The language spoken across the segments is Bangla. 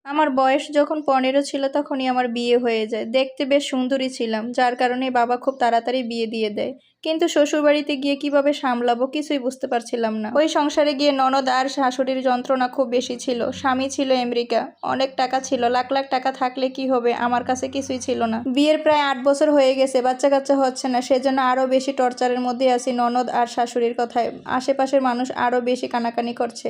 আমার বয়স যখন 15 ছিল তখনই আমার বিয়ে হয়ে যায়। দেখতে বেশ সুন্দরী ছিলাম, যার কারণে বাবা খুব তাড়াতাড়ি বিয়ে দিয়ে দেয়। কিন্তু শ্বশুরবাড়িতে গিয়ে কিভাবে সামলাবো কিছুই বুঝতে পারছিলাম না। ওই সংসারে গিয়ে ননদ আর শাশুড়ির যন্ত্রণা খুব বেশি ছিল। স্বামী ছিল আমেরিকা, অনেক টাকা ছিল, লাখ লাখ টাকা থাকলে কি হবে, আমার কাছে কিছুই ছিল না। বিয়ের প্রায় 8 বছর হয়ে গেছে, বাচ্চা কাচ্চা হচ্ছে না, সেজন্য আরো বেশি টর্চারের মধ্যে আছি ননদ আর শাশুড়ির কথায়। আশেপাশের মানুষ আরো বেশি কানাকানি করছে।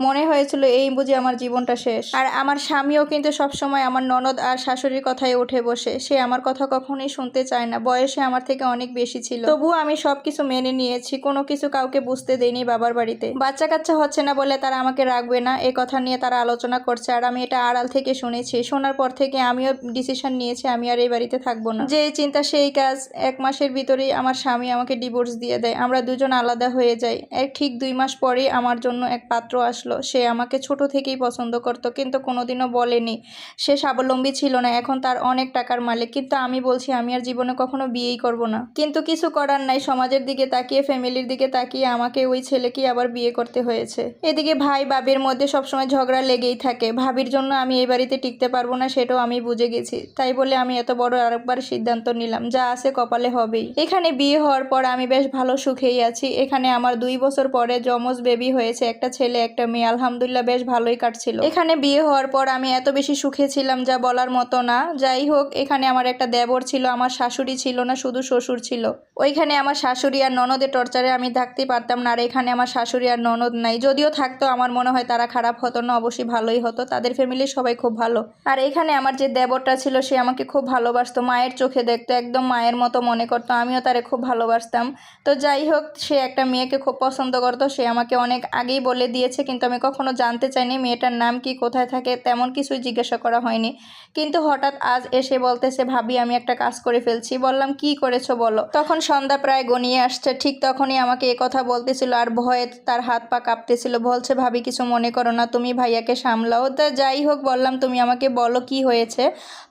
মনে হয়েছিল এই বুঝি আমার জীবনটা শেষ। আর আমার স্বামীও কিন্তু সবসময় আমার ননদ আর শাশুড়ির কথায় উঠে বসে। সে আমার কথা কখনোই শুনতে চায় না, বয়সে আমার থেকে অনেক বেশি ছিল। তবুও আমি সবকিছু মেনে নিয়েছি, কোনো কিছু কাউকে বুঝতে দেইনি বাবার বাড়িতে। বাচ্চা কাচ্চা হচ্ছে না বলে তারা আমাকে রাখবে না, এই কথা নিয়ে তারা আলোচনা করছে, আর আমি এটা আড়াল থেকে শুনেছি। শোনার পর থেকে আমিও ডিসিশন নিয়েছি আমি আর এই বাড়িতে থাকবো না। যে চিন্তা সেই কাজ। 1 মাসের ভিতরেই আমার স্বামী আমাকে ডিভোর্স দিয়ে দেয়, আমরা দুজন আলাদা হয়ে যাই। ঠিক 2 মাস পরেই আমার জন্য এক পাত্র আসলো। সে আমাকে ছোট থেকেই পছন্দ করত, কিন্তু কোনোদিনও বলেনি। সে স্বাবলম্বী ছিল না, এখন তার অনেক টাকার মালিক। কিন্তু আমি বলছি আমি আর জীবনে কখনো বিয়েই করব না। কিন্তু কিছু করার নাই, সমাজের দিকে তাকিয়ে, ফ্যামিলির দিকে তাকিয়ে আমাকে ওই ছেলেকেই আবার বিয়ে করতে হয়েছে। এদিকে ভাই ভাবির মধ্যে সবসময় ঝগড়া লেগেই থাকে। ভাবির জন্য আমি এই বাড়িতে টিকতে পারবো না, সেটাও আমি বুঝে গেছি। তাই বলে আমি এত বড় আরেকবার সিদ্ধান্ত নিলাম, যা আছে কপালে হবেই। এখানে বিয়ে হওয়ার পর আমি বেশ ভালো সুখেই আছি। এখানে আমার 2 বছর পরে যমজ বেবি হয়েছে, একটা ছেলে একটা মেয়ে। আলহামদুলিল্লাহ বেশ ভালোই কাটছিল। এখানে বিয়ে হওয়ার পর আমি এত বেশি সুখে ছিলাম যা বলার মতো না। যাই হোক, এখানে আমার একটা দেবর ছিল, আমার শাশুড়ি ছিল না, শুধু শ্বশুর ছিল। ওইখানে আমার শাশুড়ি আর ননদের টর্চারে আমি থাকতেই পারতাম না, আর এখানে আমার শাশুড়ি আর ননদ নাই। যদিও থাকতো আমার মনে হয় তারা খারাপ হতো না, অবশ্যই ভালোই হতো, তাদের ফ্যামিলির সবাই খুব ভালো। আর এখানে আমার যে দেবরটা ছিল সে আমাকে খুব ভালোবাসতো, মায়ের চোখে দেখতো, একদম মায়ের মতো মনে করতো, আমিও তারে খুব ভালোবাসতাম। তো যাই হোক, সে একটা মেয়েকে খুব পছন্দ করতো, সে আমাকে অনেক আগেই বলে দিয়েছে, কিন্তু আমি কখনো জানতে চাইনি মেয়েটার নাম কি, কোথায় থাকে, তেমন কিছুই জিজ্ঞাসা করা হয়নি। কিন্তু হঠাৎ আজ এসে বলতেছে, ভাবি আমি একটা কাজ করে ফেলছি। বললাম কি করেছো বলো। তখন সন্ধ্যা প্রায় গনিয়ে আসছে, ঠিক তখনই আমাকে কথা বলতেছিল, আর ভয়ে তার হাত পা কাঁপতেছিল। বলছে, ভাবি কিছু মনে করো না, তুমি ভাইয়াকে সামলাও। তা যাই হোক, বললাম তুমি আমাকে বলো কি হয়েছে।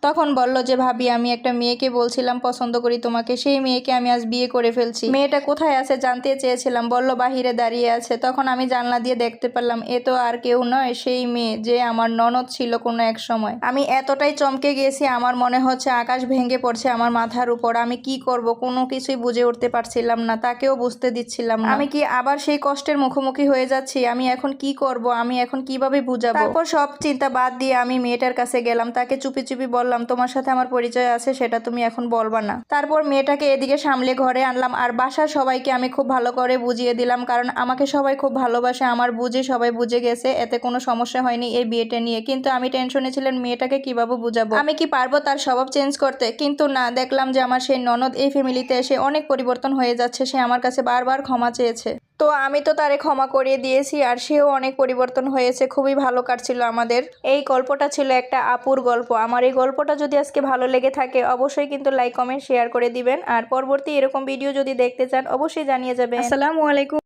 তখন বলল যে, ভাবি আমি একটা মেয়েকে বলছিলাম পছন্দ করি তোমাকে, সেই মেয়েকে আমি আজ বিয়ে করে ফেলছি। মেয়েটা কোথায় আছে জানতে চেয়েছিলাম, বলল বাহিরে দাঁড়িয়ে আছে। তখন আমি জানলা দিয়ে দেখতে পেলাম এ তো আর কেউ নয়, সেই মেয়ে যে আমার ননদ ছিল কোনো এক সময়। আমি এতটাই চমকে গেছি, আমার মনে হচ্ছে আকাশ ভেঙে পড়ছে আমার মাথার উপর। আমি কি করব কোনো কিছুই বুঝে উঠতে পারছিলাম না, তাকেও বুঝতে দিচ্ছিলাম না। আমি কি আবার সেই কষ্টের মুখোমুখি হয়ে যাচ্ছি? আমি এখন কি করব, আমি এখন কিভাবে বুঝাবো? তারপর সব চিন্তা বাদ দিয়ে আমি মেয়েটার কাছে গেলাম, তাকে চুপি চুপি বললাম, তোমার সাথে আমার পরিচয় আছে, সেটা তুমি এখন বলবা না। তারপর মেয়েটাকে এদিকে সামলে ঘরে আনলাম, আর বাসার সবাইকে আমি খুব ভালো করে বুঝিয়ে দিলাম, কারণ আমাকে সবাই খুব ভালোবাসে, আমার বুঝে সবাই বুঝে গেছে, এতে কোনো সমস্যা হয়নি এই বিয়েটা নিয়ে। কিন্তু আমি টেনশনে ছিলাম মেয়েটাকে কিভাবে বুঝাবো, আমি কি পারবো তার স্বভাব চেঞ্জ করতে? কিন্তু না, দেখলাম যে আমার সেই ননদ এই ফ্যামিলিতে এসে অনেক পরিবর্তন হয়ে যাচ্ছে। সে আমার কাছে বারবার ক্ষমা চেয়েছে, তো আমি তো তারে ক্ষমা করিয়ে দিয়েছি, আর সেও অনেক পরিবর্তন হয়েছে। খুবই ভালো কাটছিল আমাদের। এই গল্পটা ছিল একটা আপুর গল্প। আমার এই গল্পটা যদি আজকে ভালো লেগে থাকে অবশ্যই কিন্তু লাইক কমেন্ট শেয়ার করে দিবেন, আর পরবর্তী এরকম ভিডিও যদি দেখতে চান অবশ্যই জানিয়ে যাবেন। আসসালামু আলাইকুম।